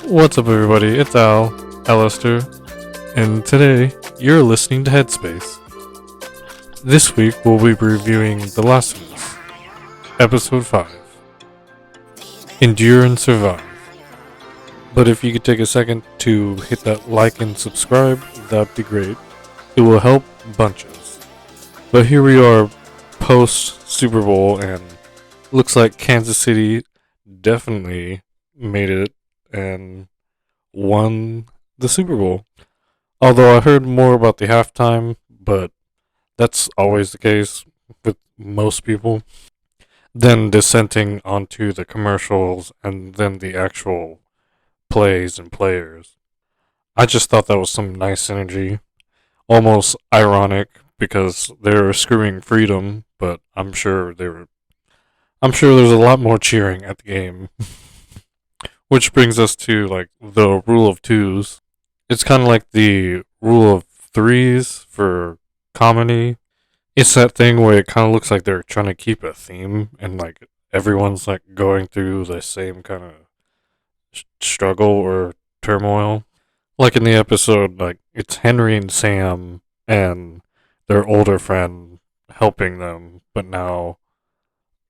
What's up, everybody? It's Alistair, and today you're listening to Headspace. This week we'll be reviewing The Last of Us, Episode 5, Endure and Survive. But if you could take a second to hit that like and subscribe, that'd be great. It will help bunches. But here we are, post Super Bowl, and looks like Kansas City definitely made it and won the Super Bowl. Although I heard more about the halftime, but that's always the case with most people. Then dissenting onto the commercials and then the actual plays and players. I just thought that was some nice energy. Almost ironic because they were screaming freedom, but I'm sure there's a lot more cheering at the game. Which brings us to like the rule of twos. It's kind of like the rule of threes for comedy. It's that thing where it kind of looks like they're trying to keep a theme and like everyone's like going through the same kind of struggle or turmoil. Like in the episode, like it's Henry and Sam and their older friend helping them, but now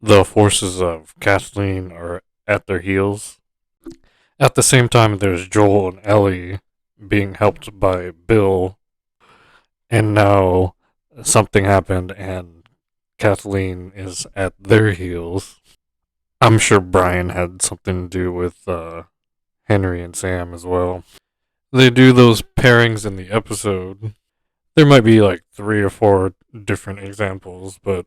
the forces of Kathleen are at their heels. At the same time, there's Joel and Ellie being helped by Bill, and now something happened and Kathleen is at their heels. I'm sure Brian had something to do with Henry and Sam as well. They do those pairings in the episode. There might be like 3 or 4 different examples, but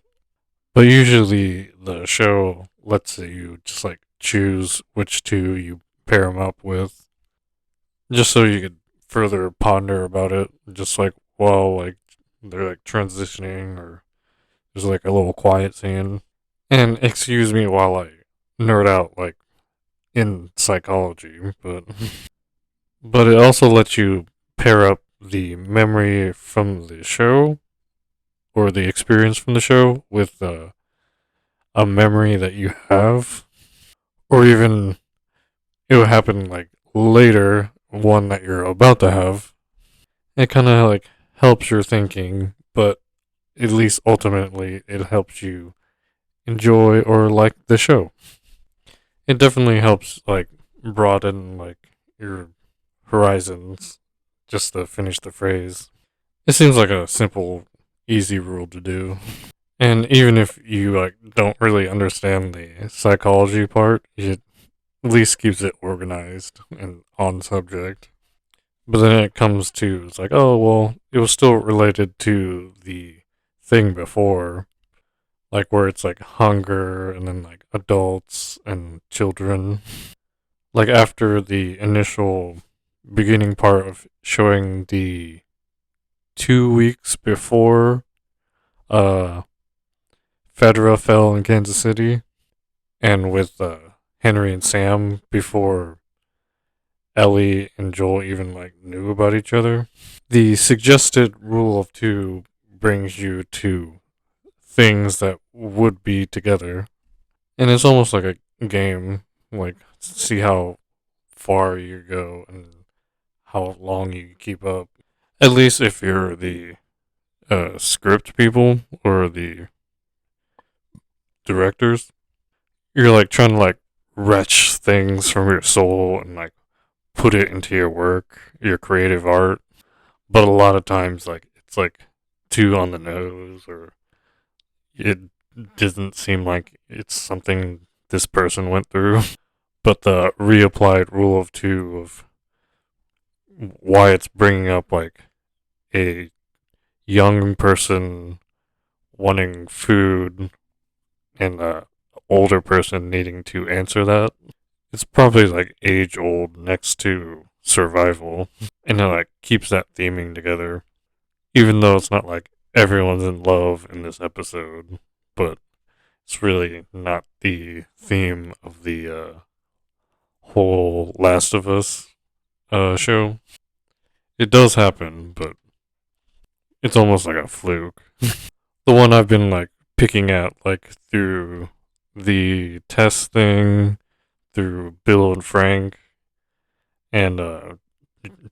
usually the show lets you just like choose which two you pair them up with, just so you could further ponder about it. Just like while like they're like transitioning, or there's like a little quiet scene. And excuse me while I nerd out like in psychology, but it also lets you pair up the memory from the show or the experience from the show with a memory that you have, or even it would happen like later, one that you're about to have. It kind of like helps your thinking, but at least ultimately it helps you enjoy or like the show. It definitely helps like broaden like your horizons, just to finish the phrase. It seems like a simple, easy rule to do. And even if you like don't really understand the psychology part, it at least keeps it organized and on subject. But then it comes to, it's like, oh, well, it was still related to the thing before. Like where it's like hunger and then like adults and children. Like after the initial beginning part of showing the 2 weeks before Fedra fell in Kansas City, and with Henry and Sam before Ellie and Joel even like knew about each other. The suggested rule of two brings you to things that would be together, and it's almost like a game. Like see how far you go and how long you keep up. At least if you're the script people or the directors, you're like trying to like retch things from your soul and like put it into your work, your creative art. But a lot of times, like it's like too on the nose, or it doesn't seem like it's something this person went through. But the reapplied rule of two of why it's bringing up like a young person wanting food and a older person needing to answer that. It's probably like age old next to survival, and it like keeps that theming together. Even though it's not like everyone's in love in this episode, but it's really not the theme of the whole Last of Us show. It does happen, but it's almost like a fluke. The one I've been like picking at like through the test thing, through Bill and Frank, and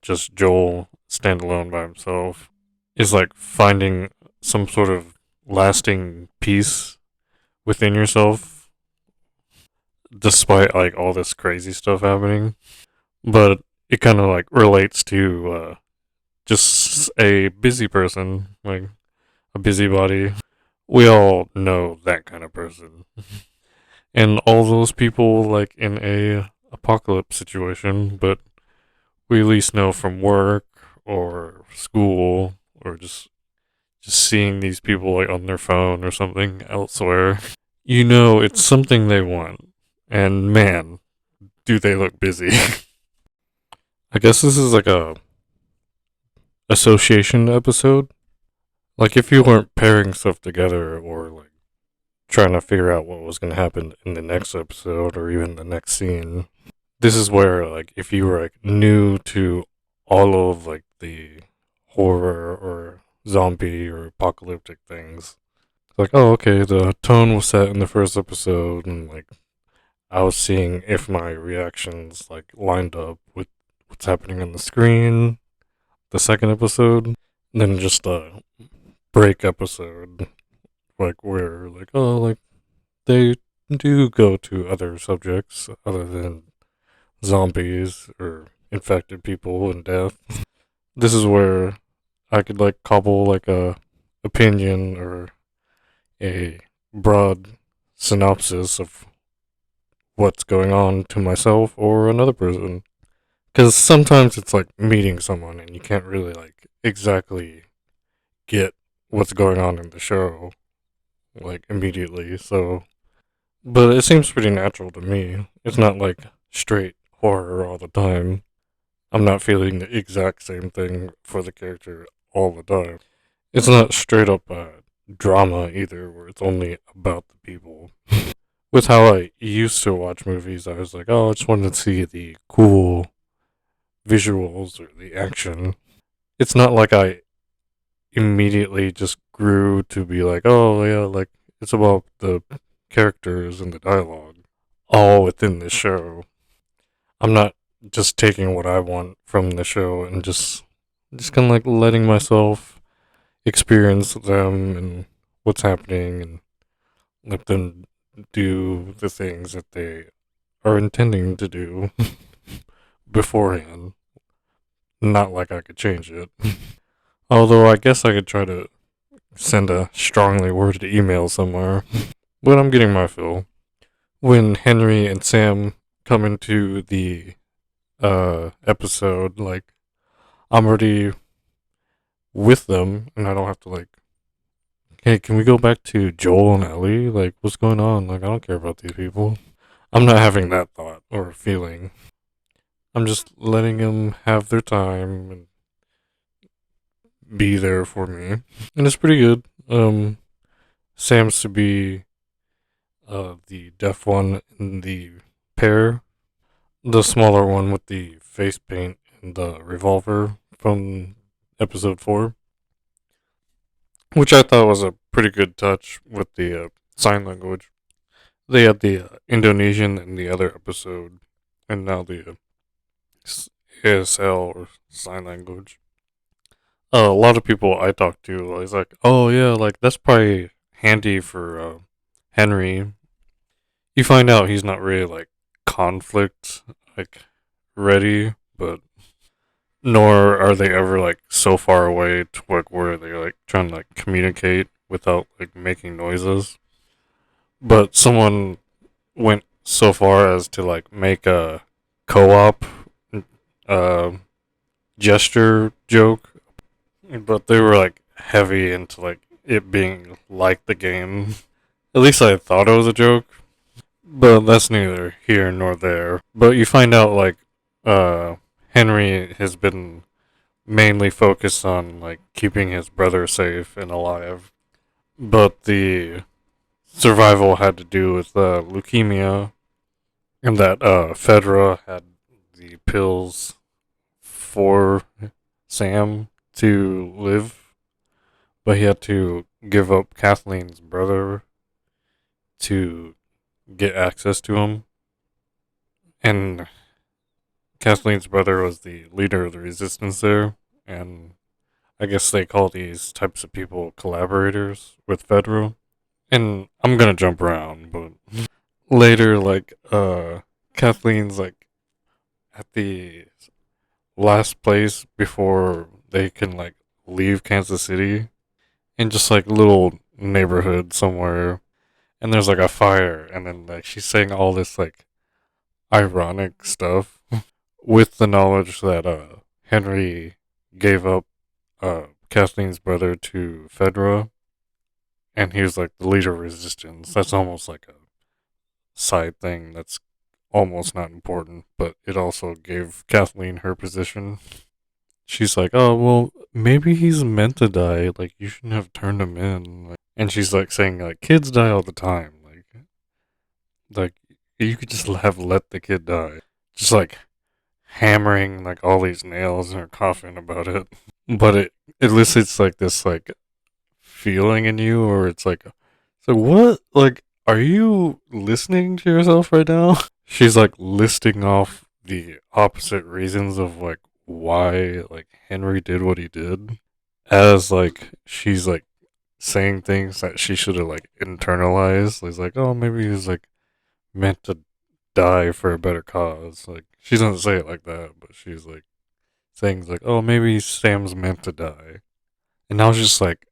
just Joel standalone by himself is like finding some sort of lasting peace within yourself despite like all this crazy stuff happening. But it kind of like relates to just a busy person, like a busybody. We all know that kind of person. And all those people like in a apocalypse situation, but we at least know from work or school or just seeing these people like on their phone or something elsewhere. You know it's something they want. And man, do they look busy. I guess this is like a association episode. Like if you weren't pairing stuff together or like trying to figure out what was going to happen in the next episode or even the next scene, this is where like if you were like new to all of like the horror or zombie or apocalyptic things, it's like, oh, okay, the tone was set in the first episode, and like I was seeing if my reactions like lined up with what's happening on the screen. The second episode, and then just a break episode, like where like, oh, like they do go to other subjects other than zombies or infected people and death. This is where I could like cobble like a opinion or a broad synopsis of what's going on to myself or another person. Because sometimes it's like meeting someone and you can't really like exactly get what's going on in the show like immediately. So, but it seems pretty natural to me. It's not like straight horror all the time. I'm not feeling the exact same thing for the character all the time. It's not straight up drama either, where it's only about the people. With how I used to watch movies, I was like, oh, I just wanted to see the cool visuals or the action. It's not like I immediately just grew to be like, oh, yeah, like it's about the characters and the dialogue all within the show. I'm not just taking what I want from the show and just kind of like letting myself experience them and what's happening and let them do the things that they are intending to do beforehand. Not like I could change it. Although I guess I could try to send a strongly worded email somewhere. But I'm getting my fill. When Henry and Sam come into the episode, like I'm already with them and I don't have to like, hey, can we go back to Joel and Ellie? Like, what's going on? Like, I don't care about these people. I'm not having that thought or feeling. I'm just letting them have their time and be there for me. And it's pretty good. Sam's to be the deaf one in the pair. The smaller one with the face paint and the revolver from episode 4. Which I thought was a pretty good touch with the sign language. They had the Indonesian in the other episode, and now the ASL or sign language. A lot of people I talked to, is like, oh yeah, like that's probably handy for Henry. You find out he's not really like conflict like ready, but nor are they ever like so far away to like where they're like trying to like communicate without like making noises. But someone went so far as to like make a co-op uh, gesture joke, but they were like heavy into like it being like the game. At least I thought it was a joke, but that's neither here nor there. But you find out like Henry has been mainly focused on like keeping his brother safe and alive, but the survival had to do with leukemia, and that Fedra had the pills for Sam to live, but he had to give up Kathleen's brother to get access to him. And Kathleen's brother was the leader of the resistance there, and I guess they call these types of people collaborators with Federal. And I'm gonna jump around, but later, Kathleen's like at the last place before they can like leave Kansas City in just like little neighborhood somewhere, and there's like a fire, and then like she's saying all this like ironic stuff with the knowledge that Henry gave up Kathleen's brother to Fedra, and he was like the leader of resistance. That's almost like a side thing that's almost not important, but it also gave Kathleen her position. She's like, oh, well, maybe he's meant to die. Like, you shouldn't have turned him in. Like, and she's like saying, like, kids die all the time. Like you could just have let the kid die. Just like hammering like all these nails in her coffin about it. But it elicits like this like feeling in you, or it's like, so what? Like, are you listening to yourself right now? She's like listing off the opposite reasons of like why like Henry did what he did, as like she's like saying things that she should have like internalized. It's like, oh, maybe he was like meant to die for a better cause. Like she doesn't say it like that, but she's like saying like, oh, maybe Sam's meant to die. And I was just like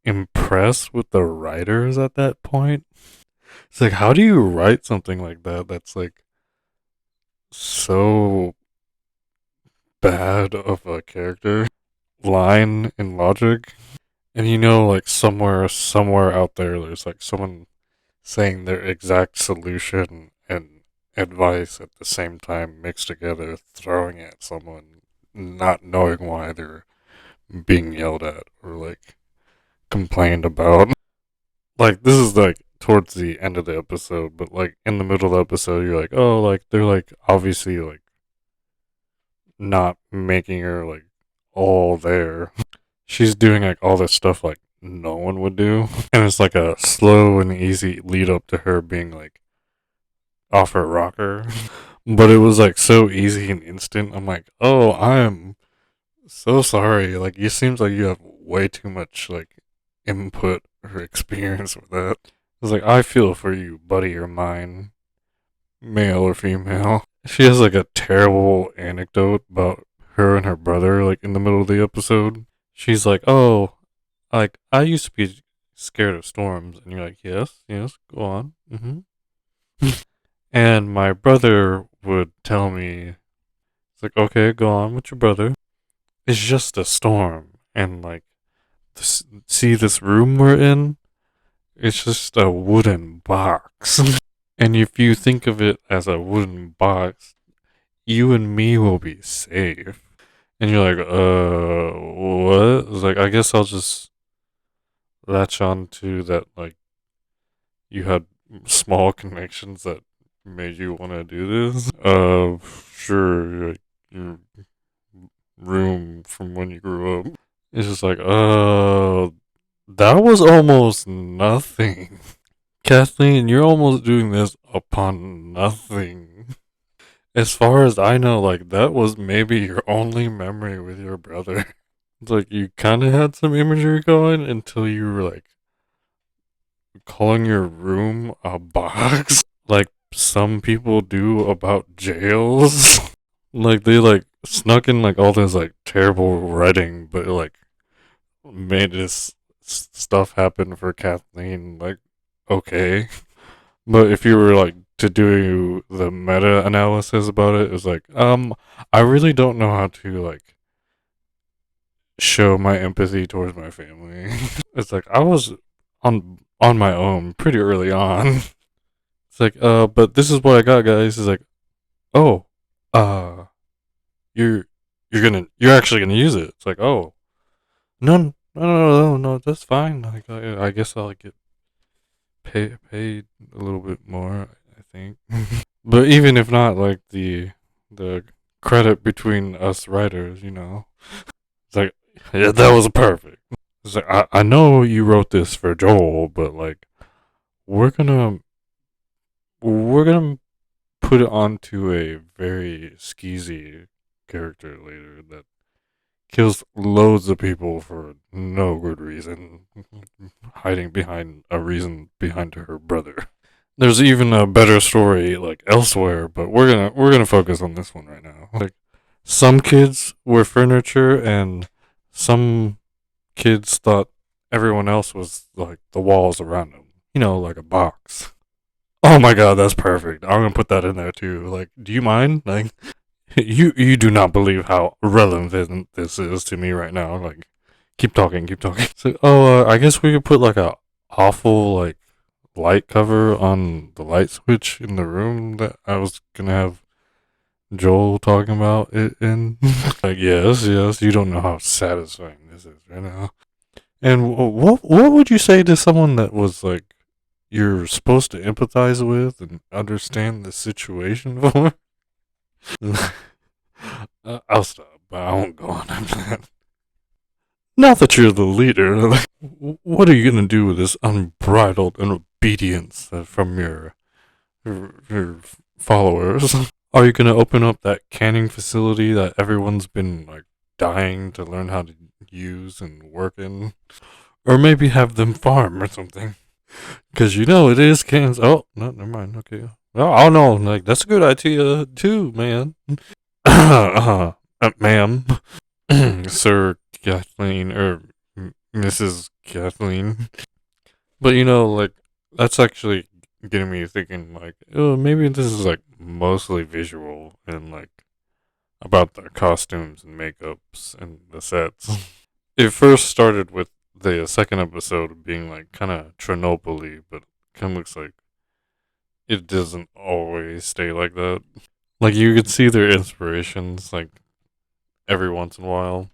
impressed with the writers at that point. It's like, how do you write something like that that's like so bad of a character line in logic? And you know, like somewhere out there, there's like someone saying their exact solution and advice at the same time mixed together, throwing at someone, not knowing why they're being yelled at or like complained about. Like this is like towards the end of the episode, but like in the middle of the episode, you're like, oh, like they're like obviously like not making her like all there. She's doing like all this stuff like no one would do, and it's like a slow and easy lead up to her being like off her rocker. But it was like so easy and instant. I'm like, oh, I'm so sorry. Like, it seems like you have way too much like input or experience with that. It's like I feel for you, buddy or mine, male or female. She has like a terrible anecdote about her and her brother, like in the middle of the episode. She's like, oh, like I used to be scared of storms, and you're like, yes, yes, go on. And my brother would tell me, it's like, okay, go on with your brother. It's just a storm, and like, see this room we're in? It's just a wooden box. And if you think of it as a wooden box, you and me will be safe. And you're like, what? It's like, I guess I'll just latch on to that, like, you had small connections that made you want to do this. Sure, like, your room from when you grew up. It's just like, that was almost nothing. Kathleen, you're almost doing this upon nothing. As far as I know, like, that was maybe your only memory with your brother. It's like, you kind of had some imagery going until you were, like, calling your room a box. Like, some people do about jails. Like, they, like, snuck in, like, all this, like, terrible writing, but, like, made this stuff happen for Kathleen, like, okay. But if you were like to do the meta analysis about it, it was like, I really don't know how to like show my empathy towards my family. It's like I was on my own pretty early on. It's like, but this is what I got, guys. It's like, oh, uh, you're you're actually gonna use it. It's like, oh, no, that's fine. Like, I guess I'll get paid a little bit more, I think. But even if not, like the credit between us writers, you know, it's like, yeah, that was perfect. It's like I know you wrote this for Joel, but like we're gonna we're gonna put it onto a very skeezy character later that kills loads of people for no good reason, hiding behind a reason behind her brother. There's even a better story like elsewhere, but we're gonna focus on this one right now. Like some kids were furniture, and some kids thought everyone else was like the walls around them. You know, like a box. Oh my god, that's perfect. I'm gonna put that in there too. Like, do you mind? Like, you do not believe how relevant this is to me right now. Like, keep talking, keep talking. So, I guess we could put like a awful like light cover on the light switch in the room that I was gonna have Joel talking about it in. Like, yes, yes, you don't know how satisfying this is right now. And what would you say to someone that was like you're supposed to empathize with and understand the situation for? I'll stop. I won't go on after that. Not that you're the leader. Like, what are you gonna do with this unbridled and obedience from your followers? Are you gonna open up that canning facility that everyone's been like dying to learn how to use and work in, or maybe have them farm or something? Because you know it is cans. Oh no, never mind. Okay. Well, I don't know. Like that's a good idea too, man. Ma'am, Sir Kathleen or Mrs. Kathleen. But you know, like that's actually getting me thinking. Like, oh, maybe this is like mostly visual and like about the costumes and makeups and the sets. It first started with the second episode being like kind of Chernobyl-y, but kind of looks like it doesn't always stay like that. Like you could see their inspirations like every once in a while,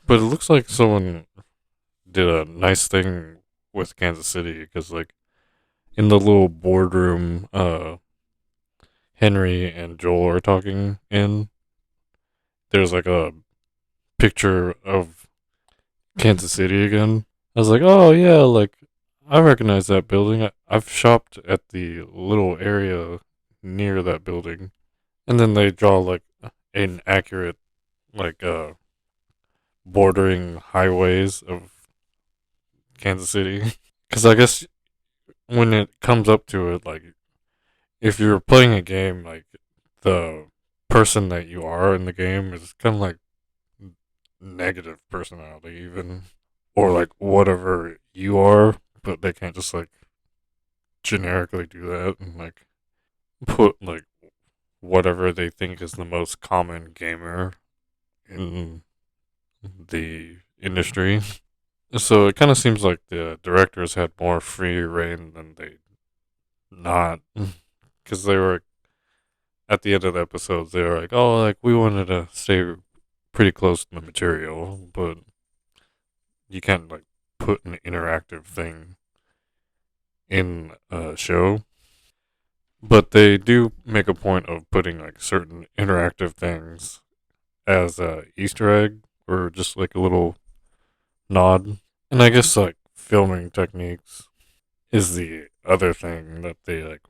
but it looks like someone did a nice thing with Kansas City because like in the little boardroom, Henry and Joel are talking in. There's like a picture of Kansas City again. I was like, oh yeah, like I recognize that building. I've shopped at the little area near that building, and then they draw like an accurate like bordering highways of Kansas City. Because I guess when it comes up to it, like if you're playing a game, like the person that you are in the game is kind of like negative personality, even or like whatever you are, but they can't just like generically do that and like put like whatever they think is the most common gamer in the industry. So it kind of seems like the directors had more free reign than they not, because they were at the end of the episodes they were like, oh, like we wanted to stay pretty close to the material, but you can't like put an interactive thing in a show. But they do make a point of putting like certain interactive things as a Easter egg or just like a little nod. And I guess like filming techniques is the other thing that they like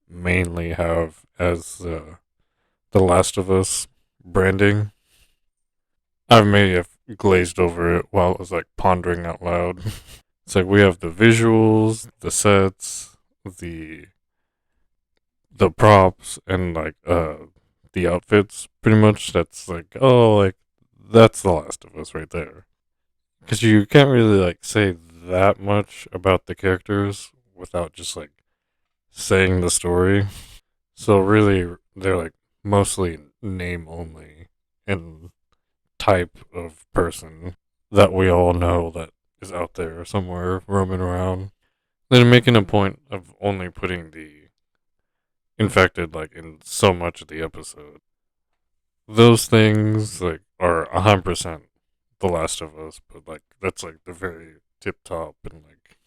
mainly have as the Last of Us branding. I may have glazed over it while I was like pondering out loud. It's like we have the visuals, the sets, the the props, and like the outfits. Pretty much, that's like oh, like that's The Last of Us right there. Because you can't really like say that much about the characters without just like saying the story. So really, they're like mostly name only and type of person that we all know that is out there somewhere roaming around. They're making a point of only putting the infected like in so much of the episode. Those things like are 100% The Last of Us, but like that's like the very tip top and like.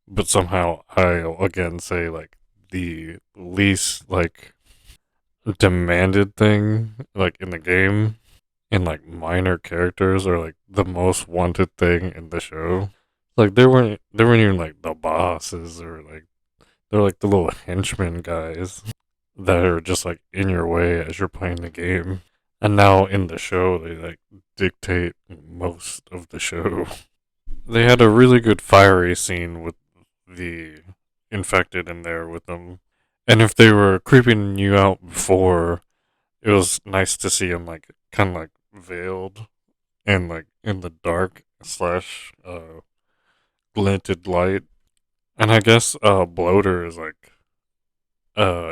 But somehow I'll again say like the least like demanded thing like in the game and like minor characters are like the most wanted thing in the show. Like they weren't even like the bosses or like they're like the little henchmen guys. that are just like in your way as you're playing the game. And now in the show, they like dictate most of the show. They had a really good fiery scene with the infected in there with them. And if they were creeping you out before, it was nice to see them like kind of like veiled and like in the dark slash glinted light. And I guess bloater is like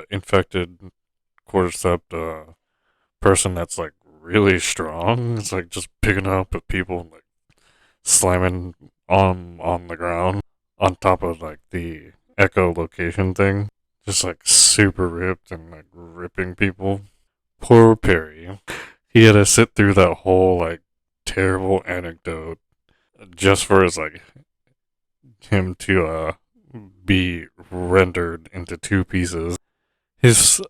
infected cordyceps person that's like really strong. It's like just picking up at people and like slamming on the ground on top of like the echolocation thing. Just like super ripped and like ripping people. Poor Perry. He had to sit through that whole like terrible anecdote just for his like him to be rendered into two pieces. His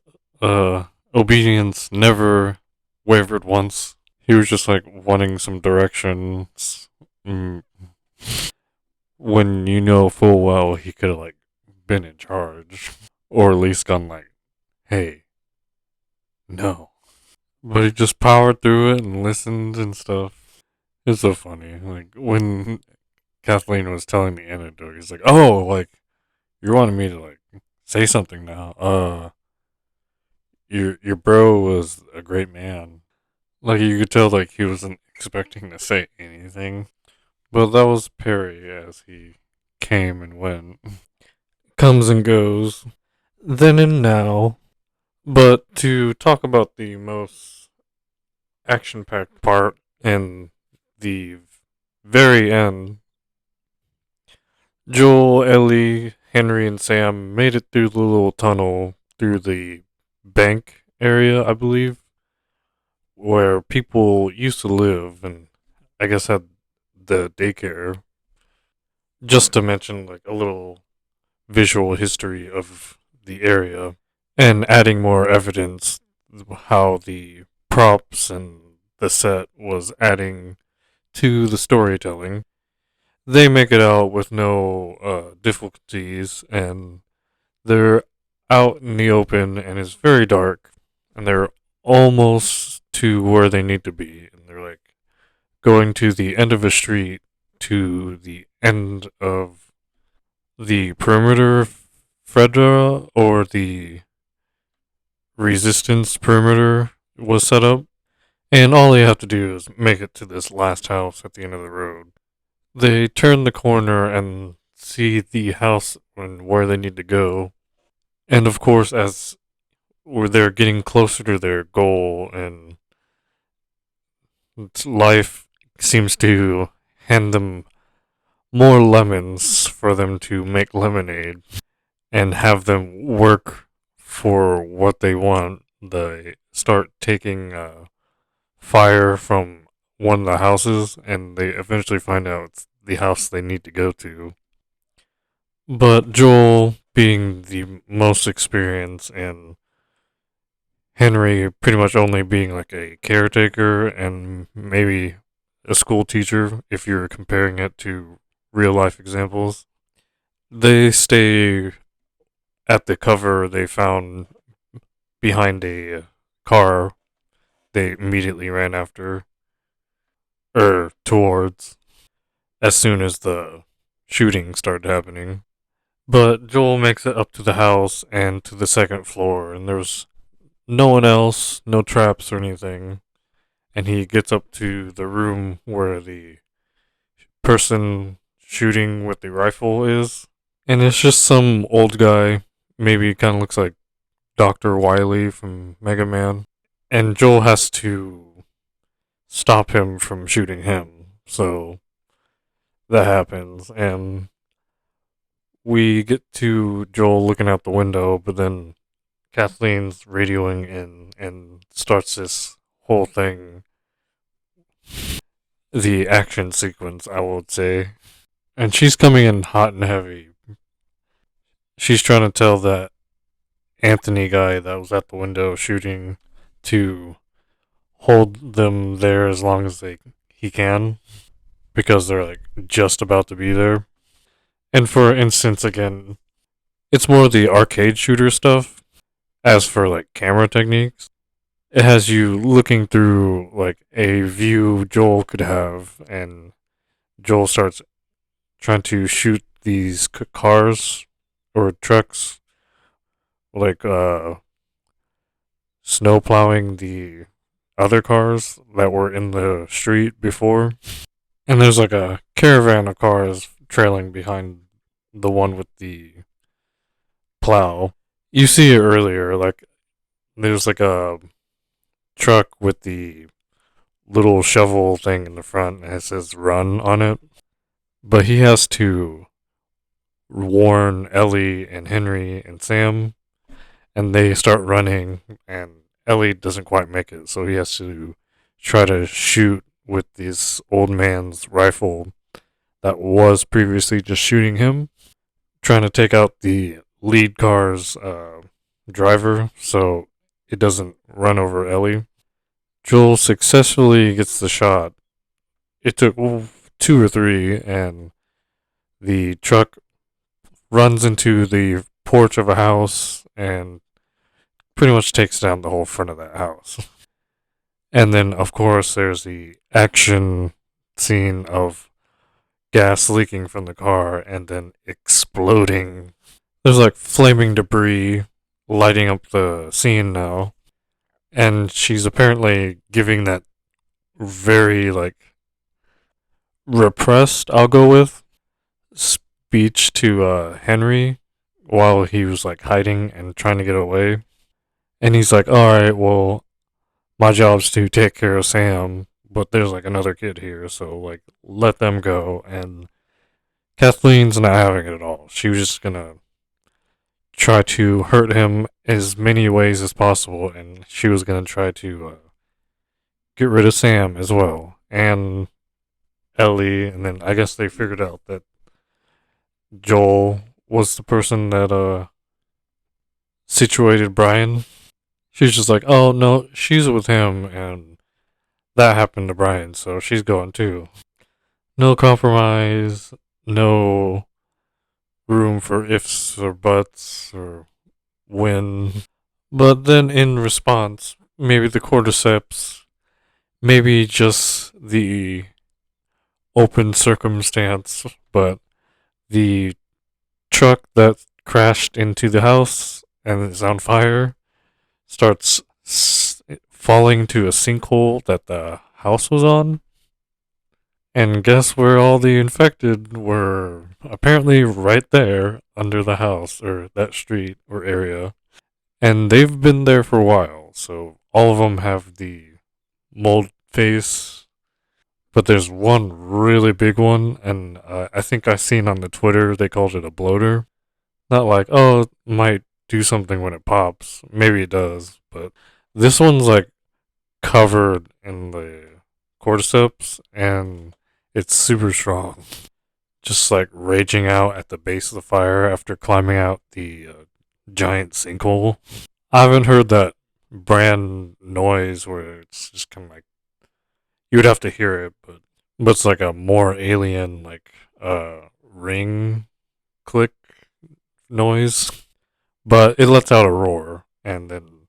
obedience never wavered once. He was just like wanting some directions. When you know full well he could have like been in charge, or at least gone like, "Hey, no." But he just powered through it and listened and stuff. It's so funny. Like when Kathleen was telling the anecdote, he's like, "Oh, like you're wanting me to like say something now. Your bro was a great man." Like you could tell, like he wasn't expecting to say anything. But that was Perry as he came and went, comes and goes, then and now. But to talk about the most action-packed part and the very end, Joel, Ellie, Henry, and Sam made it through the little tunnel through the bank area, I believe, where people used to live and I guess had the daycare. Just to mention, like, a little visual history of the area and adding more evidence how the props and the set was adding to the storytelling. They make it out with no difficulties, and they're out in the open, and it's very dark, and they're almost to where they need to be, and they're like going to the end of a street to the end of the perimeter Fredra or the resistance perimeter was set up, and all you have to do is make it to this last house at the end of the road. They turn the corner and see the house and where they need to go. And of course, as they're getting closer to their goal, and life seems to hand them more lemons for them to make lemonade and have them work for what they want. They start taking fire from one of the houses, and they eventually find out it's the house they need to go to. But Joel, being the most experienced, and Henry pretty much only being like a caretaker and maybe a school teacher, if you're comparing it to real life examples, they stay at the cover they found behind a car they immediately ran after, or towards, as soon as the shooting started happening. But Joel makes it up to the house and to the second floor, and there's no one else, no traps or anything. And he gets up to the room where the person shooting with the rifle is. And it's just some old guy, maybe kind of looks like Dr. Wily from Mega Man. And Joel has to stop him from shooting him. So that happens, and we get to Joel looking out the window, but then Kathleen's radioing in and starts this whole thing. The action sequence, I would say. And she's coming in hot and heavy. She's trying to tell that Anthony guy that was at the window shooting to hold them there as long as he can, because they're like just about to be there. And for instance, again, it's more the arcade shooter stuff, as for like camera techniques, it has you looking through like a view Joel could have, and Joel starts trying to shoot these cars or trucks, like snow plowing the other cars that were in the street before. And there's like a caravan of cars trailing behind the one with the plow. You see it earlier, like there's like a truck with the little shovel thing in the front and it says run on it. But he has to warn Ellie and Henry and Sam, and they start running, and Ellie doesn't quite make it, so he has to try to shoot with this old man's rifle that was previously just shooting him, trying to take out the lead car's driver so it doesn't run over Ellie. Joel successfully gets the shot. It took two or three, and the truck runs into the porch of a house and pretty much takes down the whole front of that house. And then, of course, there's the action scene of gas leaking from the car and then exploding. There's like flaming debris lighting up the scene now. And she's apparently giving that very, like, repressed, I'll go with, speech to Henry while he was, like, hiding and trying to get away. And he's like, alright, well, my job's to take care of Sam, but there's, like, another kid here, so, like, let them go. And Kathleen's not having it at all. She was just gonna try to hurt him as many ways as possible, and she was gonna try to get rid of Sam as well, and Ellie, and then I guess they figured out that Joel was the person that situated Brian. She's just like, oh no, she's with him, and that happened to Brian, so she's going too. No compromise, no room for ifs or buts or when. But then in response, maybe the cordyceps, maybe just the open circumstance, but the truck that crashed into the house and is on fire starts falling to a sinkhole that the house was on. And guess where all the infected were? Apparently right there under the house or that street or area. And they've been there for a while, so all of them have the mold face. But there's one really big one, and I think I seen on the Twitter they called it a bloater. Not like, oh, it might do something when it pops. Maybe it does, but this one's like covered in the cordyceps, and it's super strong. Just like raging out at the base of the fire after climbing out the giant sinkhole. I haven't heard that brand noise where it's just kind of like you would have to hear it, but it's like a more alien like ring click noise. But it lets out a roar, and then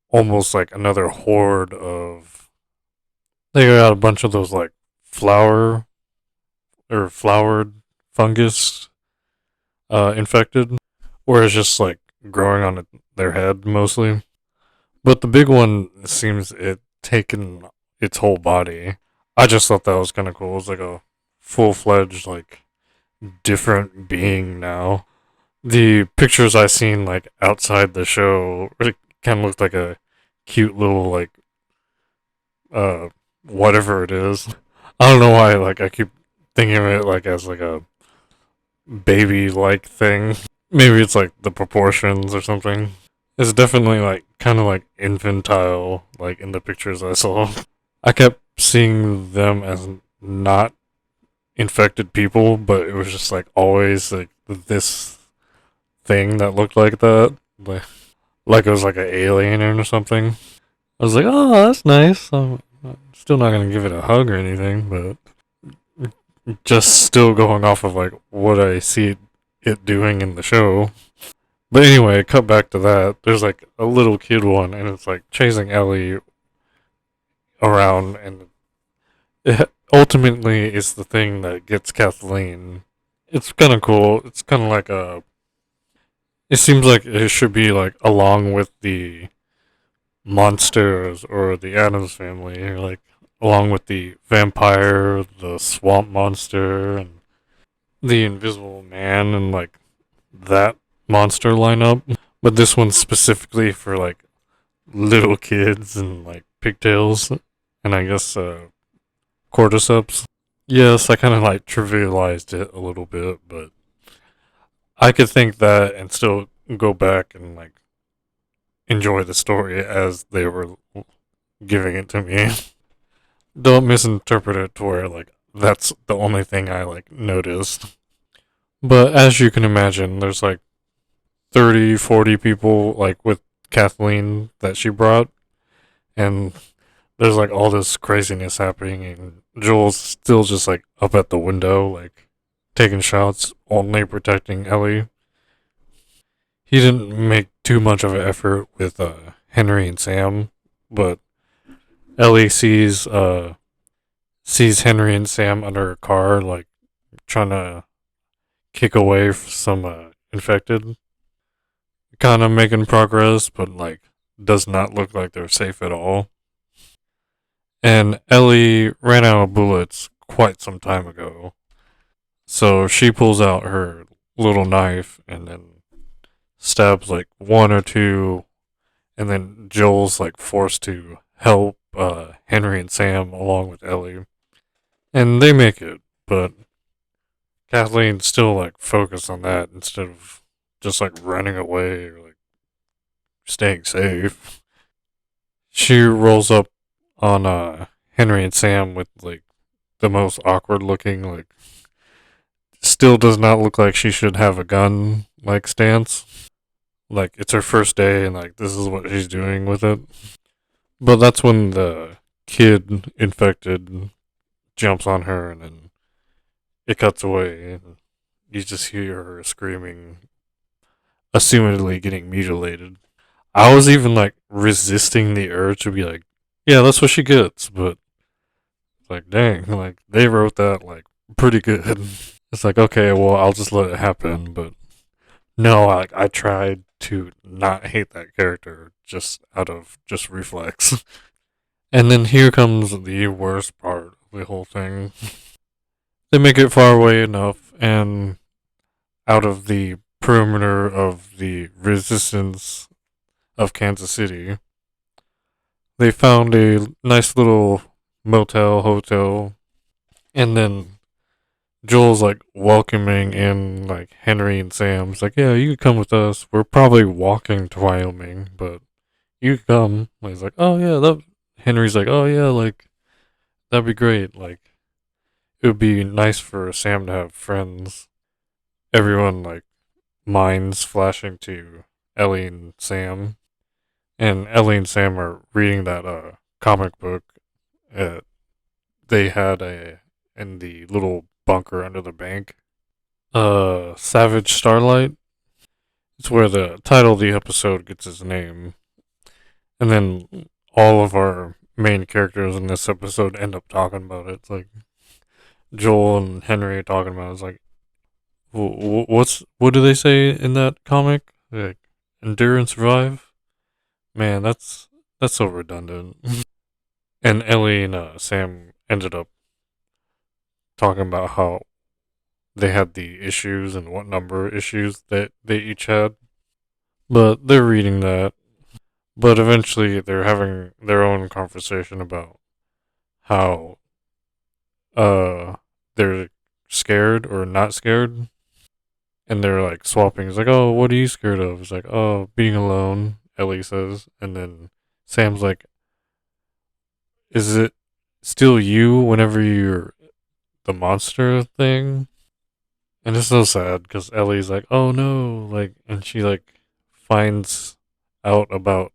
almost like another horde of they got a bunch of those like flowered fungus infected, where it's just like growing on their head mostly. But the big one seems it taken its whole body. I just thought that was kind of cool. It was like a full-fledged like different being now. The pictures I seen like outside the show, it kind of looked like a cute little like whatever it is. I don't know why like I keep thinking of it like as like a baby like thing. Maybe it's like the proportions or something. It's definitely like kind of like infantile like in the pictures I saw. I kept seeing them as not infected people, but it was just like always like this thing that looked like that. Like it was like an alien or something. I was like, oh, that's nice. I'm still not gonna give it a hug or anything, but just still going off of like what I see it doing in the show. But anyway, cut back to that. There's like a little kid one, and it's like chasing Ellie around, and it ultimately is the thing that gets Kathleen. It's kind of cool. It's kind of like a. It seems like it should be like along with the monsters or the Addams family, like along with the vampire, the swamp monster, and the invisible man, and like that monster lineup. But this one's specifically for like little kids and like pigtails, and I guess cordyceps. Yes, I kind of like trivialized it a little bit, but I could think that and still go back and like enjoy the story as they were giving it to me. Don't misinterpret it to where like that's the only thing I like noticed. But as you can imagine, there's like 30, 40 people like with Kathleen that she brought, and there's like all this craziness happening, and Joel's still just like up at the window, like taking shots, only protecting Ellie. He didn't make too much of an effort with Henry and Sam, but Ellie sees Henry and Sam under a car, like trying to kick away some infected, kind of making progress, but like does not look like they're safe at all. And Ellie ran out of bullets quite some time ago, so she pulls out her little knife and then stabs like one or two, and then Joel's like forced to help Henry and Sam along with Ellie, and they make it, but Kathleen's still like focused on that instead of just like running away or like staying safe. She rolls up on Henry and Sam with like the most awkward looking, like still does not look like she should have a gun like stance. Like it's her first day and like this is what she's doing with it. But that's when the kid infected jumps on her, and then it cuts away and you just hear her screaming, assumedly getting mutilated. I was even like resisting the urge to be like, yeah, that's what she gets, but like, dang, like they wrote that like pretty good. It's like, okay, well, I'll just let it happen, but no, I tried to not hate that character just out of just reflex. And then here comes the worst part of the whole thing. They make it far away enough and out of the perimeter of the resistance of Kansas City. They found a nice little motel, hotel, and then Joel's like welcoming in like Henry and Sam's like, yeah, you could come with us. We're probably walking to Wyoming, but you could come. Like, he's like, oh yeah, that. Henry's like, oh yeah, like that'd be great. Like it would be nice for Sam to have friends. Everyone like minds flashing to Ellie and Sam, and Ellie and Sam are reading that comic book. Uh, they had a in the little bunker under the bank. Savage Starlight. It's where the title of the episode gets its name, and then all of our main characters in this episode end up talking about it. It's like Joel and Henry are talking about it. It's like, what do they say in that comic? Like, endure and survive. Man, that's so redundant. And Ellie and Sam ended up talking about how they had the issues and what number of issues that they each had. But they're reading that. But eventually they're having their own conversation about how uh they're scared or not scared. And they're like swapping. It's like, oh, what are you scared of? It's like, oh, being alone, Ellie says. And then Sam's like, is it still you whenever you're the monster thing? And it's so sad because Ellie's like, oh no, like, and she like finds out about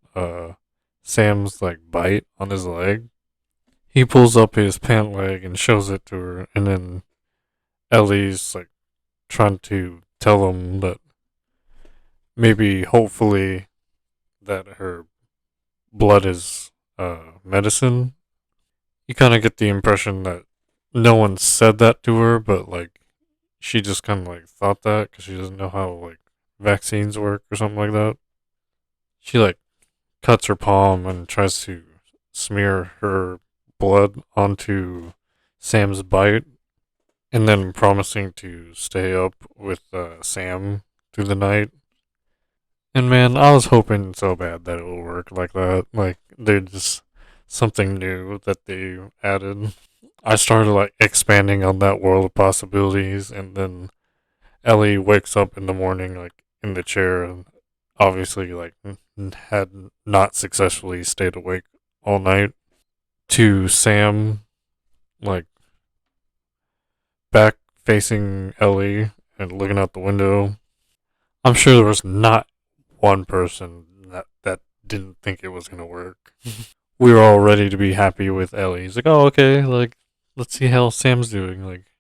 Sam's like bite on his leg. He pulls up his pant leg and shows it to her, and then Ellie's like trying to tell him, but maybe hopefully that her blood is medicine. You kind of get the impression that no one said that to her, but like she just kind of like thought that because she doesn't know how like vaccines work or something like that. She like cuts her palm and tries to smear her blood onto Sam's bite, and then promising to stay up with Sam through the night. And man, I was hoping so bad that it would work like that. Like they're just something new that they added. I started like expanding on that world of possibilities, and then Ellie wakes up in the morning like in the chair, and obviously like had not successfully stayed awake all night. To Sam like back facing Ellie and looking out the window. I'm sure there was not one person that didn't think it was gonna work. We were all ready to be happy with Ellie. He's like, oh okay, like let's see how Sam's doing. Like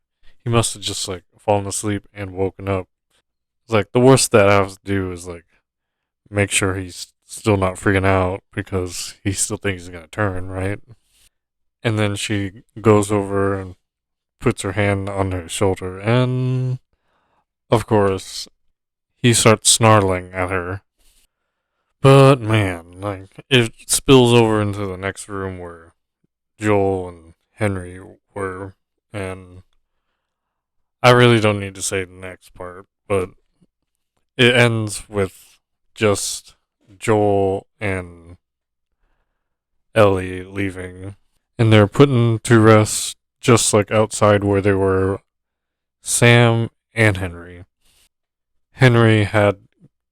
he must have just like fallen asleep and woken up. It's like the worst that I have to do is like make sure he's still not freaking out because he still thinks he's gonna turn, right? And then she goes over and puts her hand on her shoulder, and of course, he starts snarling at her. But man, like it spills over into the next room where Joel and Henry were, and I really don't need to say the next part, but it ends with just Joel and Ellie leaving, and they're putting to rest just like outside where they were Sam and Henry. Henry had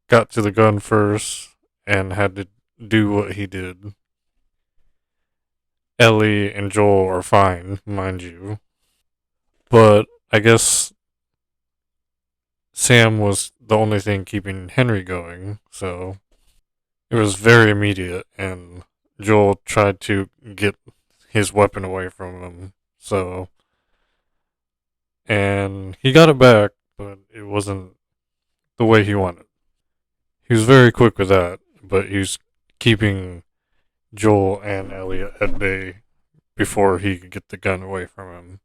got to the gun first and had to do what he did. Ellie and Joel are fine, mind you. But I guess Sam was the only thing keeping Henry going, so it was very immediate, and Joel tried to get his weapon away from him, so. And he got it back, but it wasn't the way he wanted. He was very quick with that, but he was keeping Joel and Ellie at bay before he could get the gun away from him.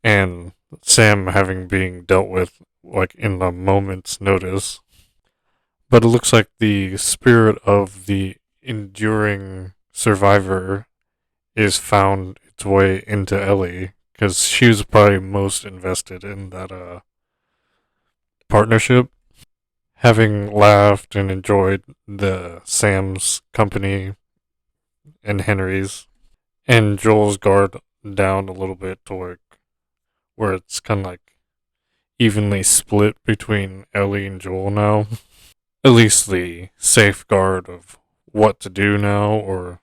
And Sam having being dealt with like in a moment's notice. But it looks like the spirit of the enduring survivor is found its way into Ellie because she was probably most invested in that partnership. Having laughed and enjoyed the Sam's company and Henry's, and Joel's guard down a little bit to where it's kind of like evenly split between Ellie and Joel now. At least the safeguard of what to do now or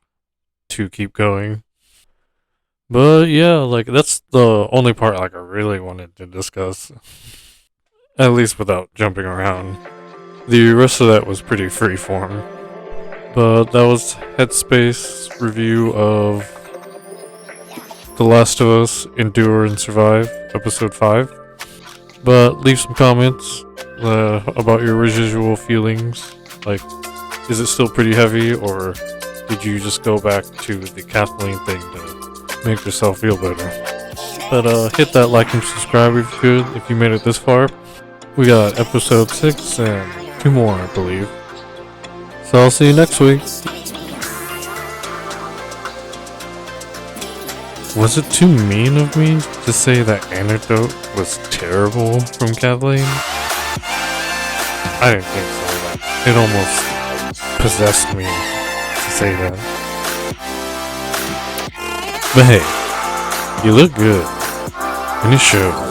to keep going. But yeah, like that's the only part like I really wanted to discuss. At least without jumping around. The rest of that was pretty freeform. But that was Headspace review of The Last of Us Endure and Survive, episode 5. But leave some comments about your residual feelings. Like, is it still pretty heavy, or did you just go back to the Kathleen thing to make yourself feel better? But hit that like and subscribe if you could, if you made it this far. We got episode 6 and 2 more, I believe. So I'll see you next week. Was it too mean of me to say that anecdote was terrible from Kathleen? I didn't think so. It almost possessed me to say that. But hey, you look good. And it shows.